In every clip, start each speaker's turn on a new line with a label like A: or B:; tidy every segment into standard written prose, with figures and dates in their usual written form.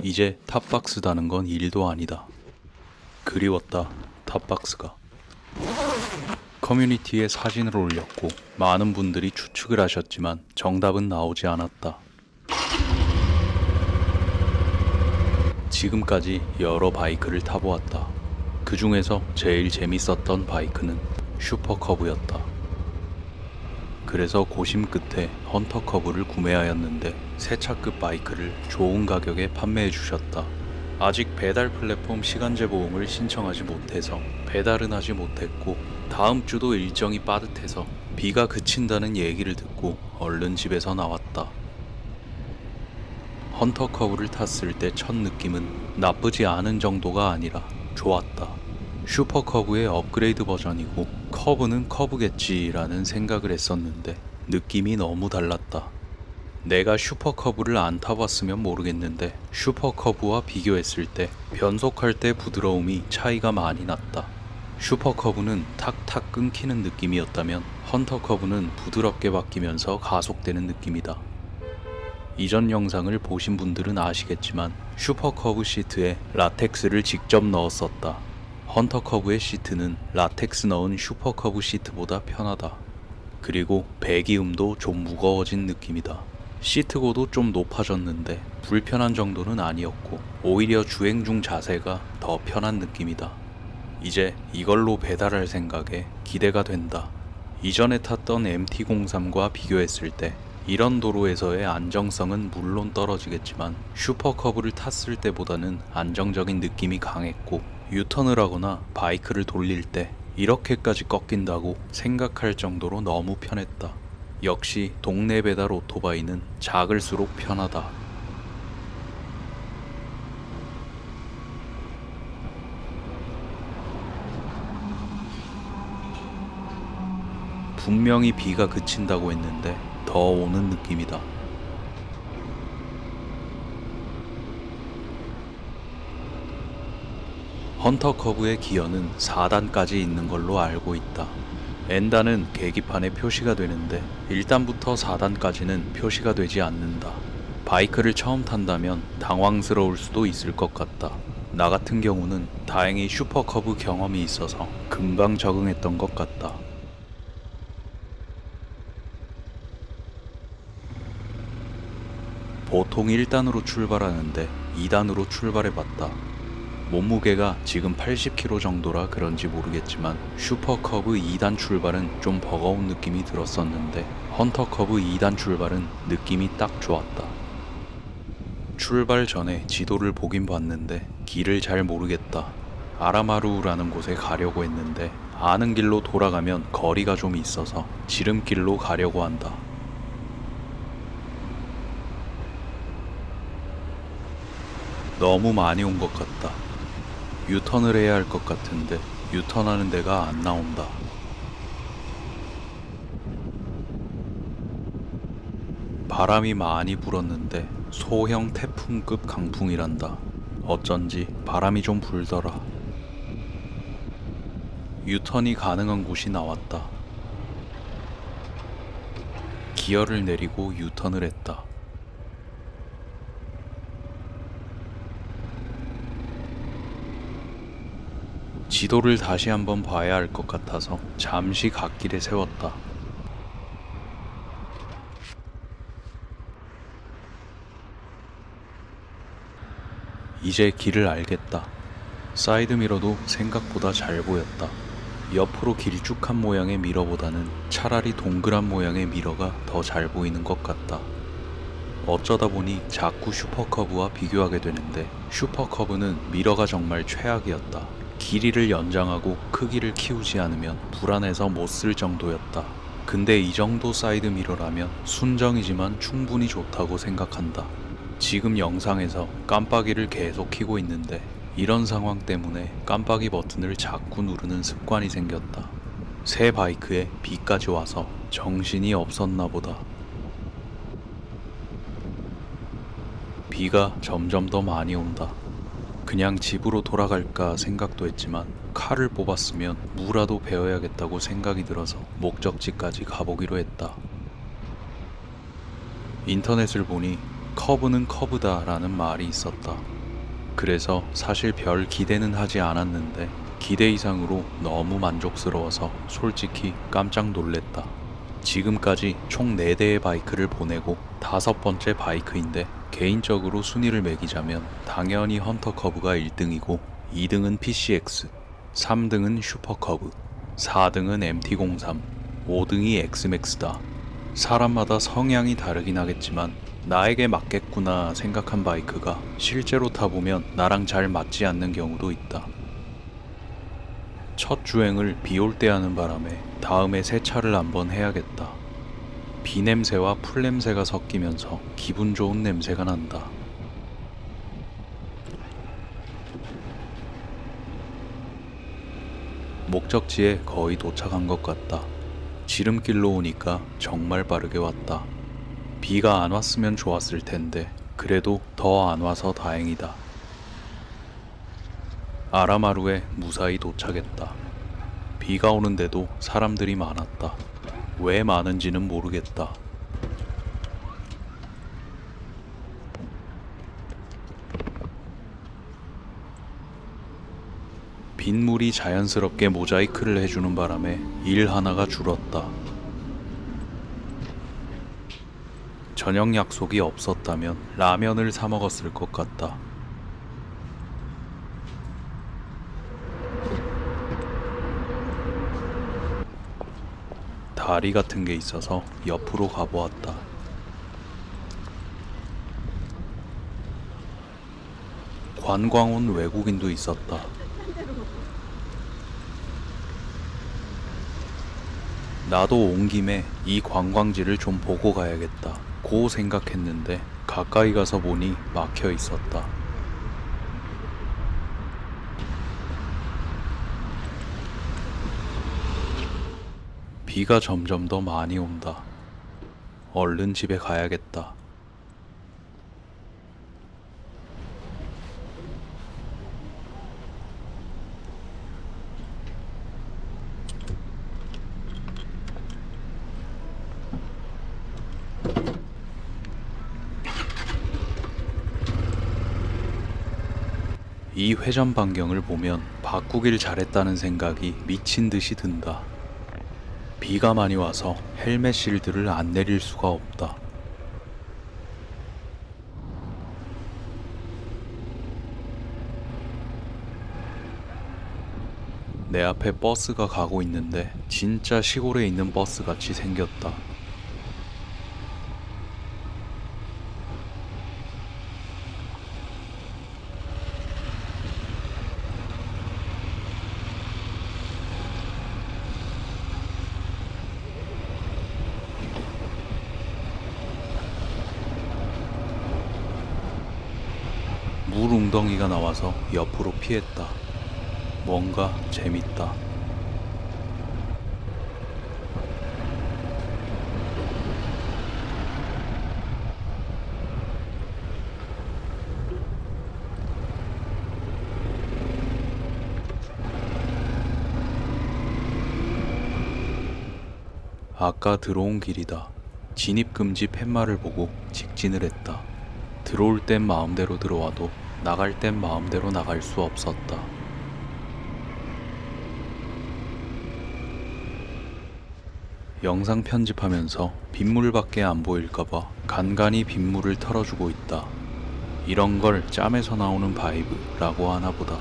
A: 이제 탑박스 다는 건 일도 아니다. 그리웠다, 탑박스가. 커뮤니티에 사진을 올렸고 많은 분들이 추측을 하셨지만 정답은 나오지 않았다. 지금까지 여러 바이크를 타보았다. 그 중에서 제일 재밌었던 바이크는 슈퍼커브였다. 그래서 고심 끝에 헌터커브를 구매하였는데 새 차급 바이크를 좋은 가격에 판매해 주셨다. 아직 배달 플랫폼 시간제 보험을 신청하지 못해서 배달은 하지 못했고 다음 주도 일정이 빠듯해서 비가 그친다는 얘기를 듣고 얼른 집에서 나왔다. 헌터커브를 탔을 때 첫 느낌은 나쁘지 않은 정도가 아니라 좋았다. 슈퍼커브의 업그레이드 버전이고 커브는 커브겠지라는 생각을 했었는데 느낌이 너무 달랐다. 내가 슈퍼커브를 안 타봤으면 모르겠는데 슈퍼커브와 비교했을 때 변속할 때 부드러움이 차이가 많이 났다. 슈퍼커브는 탁탁 끊기는 느낌이었다면 헌터커브는 부드럽게 바뀌면서 가속되는 느낌이다. 이전 영상을 보신 분들은 아시겠지만 슈퍼커브 시트에 라텍스를 직접 넣었었다. 헌터커브의 시트는 라텍스 넣은 슈퍼커브 시트보다 편하다. 그리고 배기음도 좀 무거워진 느낌이다. 시트고도 좀 높아졌는데 불편한 정도는 아니었고 오히려 주행 중 자세가 더 편한 느낌이다. 이제 이걸로 배달할 생각에 기대가 된다. 이전에 탔던 MT-03과 비교했을 때 이런 도로에서의 안정성은 물론 떨어지겠지만 슈퍼커브를 탔을 때보다는 안정적인 느낌이 강했고 유턴을 하거나 바이크를 돌릴 때 이렇게까지 꺾인다고 생각할 정도로 너무 편했다. 역시 동네 배달 오토바이는 작을수록 편하다. 분명히 비가 그친다고 했는데 더 오는 느낌이다. 헌터커브의 기어는 4단까지 있는 걸로 알고 있다. N단은 계기판에 표시가 되는데 1단부터 4단까지는 표시가 되지 않는다. 바이크를 처음 탄다면 당황스러울 수도 있을 것 같다. 나 같은 경우는 다행히 슈퍼커브 경험이 있어서 금방 적응했던 것 같다. 보통 1단으로 출발하는데 2단으로 출발해봤다. 몸무게가 지금 80kg 정도라 그런지 모르겠지만 슈퍼커브 2단 출발은 좀 버거운 느낌이 들었었는데 헌터커브 2단 출발은 느낌이 딱 좋았다. 출발 전에 지도를 보긴 봤는데 길을 잘 모르겠다. 아라마루라는 곳에 가려고 했는데 아는 길로 돌아가면 거리가 좀 있어서 지름길로 가려고 한다. 너무 많이 온 것 같다. 유턴을 해야 할 것 같은데 유턴하는 데가 안 나온다. 바람이 많이 불었는데 소형 태풍급 강풍이란다. 어쩐지 바람이 좀 불더라. 유턴이 가능한 곳이 나왔다. 기어를 내리고 유턴을 했다. 지도를 다시 한번 봐야 할 것 같아서 잠시 갓길에 세웠다. 이제 길을 알겠다. 사이드미러도 생각보다 잘 보였다. 옆으로 길쭉한 모양의 미러보다는 차라리 동그란 모양의 미러가 더 잘 보이는 것 같다. 어쩌다 보니 자꾸 슈퍼커브와 비교하게 되는데 슈퍼커브는 미러가 정말 최악이었다. 길이를 연장하고 크기를 키우지 않으면 불안해서 못 쓸 정도였다. 근데 이 정도 사이드 미러라면 순정이지만 충분히 좋다고 생각한다. 지금 영상에서 깜빡이를 계속 켜고 있는데 이런 상황 때문에 깜빡이 버튼을 자꾸 누르는 습관이 생겼다. 새 바이크에 비까지 와서 정신이 없었나 보다. 비가 점점 더 많이 온다. 그냥 집으로 돌아갈까 생각도 했지만 칼을 뽑았으면 무라도 베어야겠다고 생각이 들어서 목적지까지 가보기로 했다. 인터넷을 보니 커브는 커브다 라는 말이 있었다. 그래서 사실 별 기대는 하지 않았는데 기대 이상으로 너무 만족스러워서 솔직히 깜짝 놀랬다. 지금까지 총 4대의 바이크를 보내고 5번째 바이크인데 개인적으로 순위를 매기자면 당연히 헌터 커브가 1등이고 2등은 PCX, 3등은 슈퍼커브, 4등은 MT-03, 5등이 엑스맥스다. 사람마다 성향이 다르긴 하겠지만 나에게 맞겠구나 생각한 바이크가 실제로 타보면 나랑 잘 맞지 않는 경우도 있다. 첫 주행을 비 올 때 하는 바람에 다음에 세차를 한번 해야겠다. 비 냄새와 풀 냄새가 섞이면서 기분 좋은 냄새가 난다. 목적지에 거의 도착한 것 같다. 지름길로 오니까 정말 빠르게 왔다. 비가 안 왔으면 좋았을 텐데 그래도 더 안 와서 다행이다. 아라마루에 무사히 도착했다. 비가 오는데도 사람들이 많았다. 왜 많은지는 모르겠다. 빗물이 자연스럽게 모자이크를 해주는 바람에 일 하나가 줄었다. 저녁 약속이 없었다면 라면을 사 먹었을 것 같다. 다리 같은 게 있어서 옆으로 가보았다. 관광 온 외국인도 있었다. 나도 온 김에 이 관광지를 좀 보고 가야겠다 고 생각했는데 가까이 가서 보니 막혀 있었다. 비가 점점 더 많이 온다. 얼른 집에 가야겠다. 이 회전 반경을 보면 바꾸길 잘했다는 생각이 미친 듯이 든다. 비가 많이 와서 헬멧 실드를 안 내릴 수가 없다. 내 앞에 버스가 가고 있는데 진짜 시골에 있는 버스 같이 생겼다. 물 웅덩이가 나와서 옆으로 피했다. 뭔가 재밌다. 아까 들어온 길이다. 진입금지 팻말을 보고 직진을 했다. 들어올 땐 마음대로 들어와도 나갈 땐 마음대로 나갈 수 없었다. 영상 편집하면서 빗물밖에 안 보일까봐 간간히 빗물을 털어주고 있다. 이런 걸 짬에서 나오는 바이브라고 하나 보다.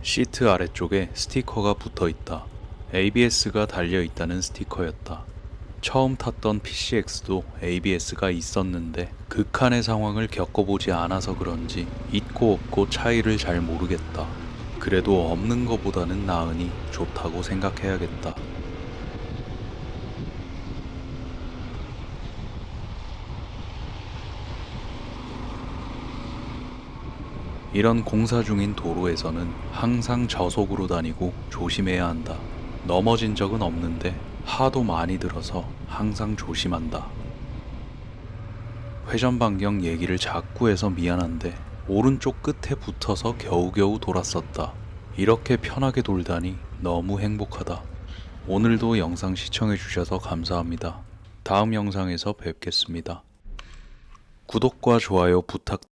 A: 시트 아래쪽에 스티커가 붙어 있다. ABS가 달려 있다는 스티커였다. 처음 탔던 PCX도 ABS가 있었는데 극한의 상황을 겪어보지 않아서 그런지 있고 없고 차이를 잘 모르겠다. 그래도 없는 것보다는 나으니 좋다고 생각해야겠다. 이런 공사 중인 도로에서는 항상 저속으로 다니고 조심해야 한다. 넘어진 적은 없는데 하도 많이 들어서 항상 조심한다. 회전 반경 얘기를 자꾸 해서 미안한데 오른쪽 끝에 붙어서 겨우겨우 돌았었다. 이렇게 편하게 돌다니 너무 행복하다. 오늘도 영상 시청해주셔서 감사합니다. 다음 영상에서 뵙겠습니다. 구독과 좋아요 부탁드립니다.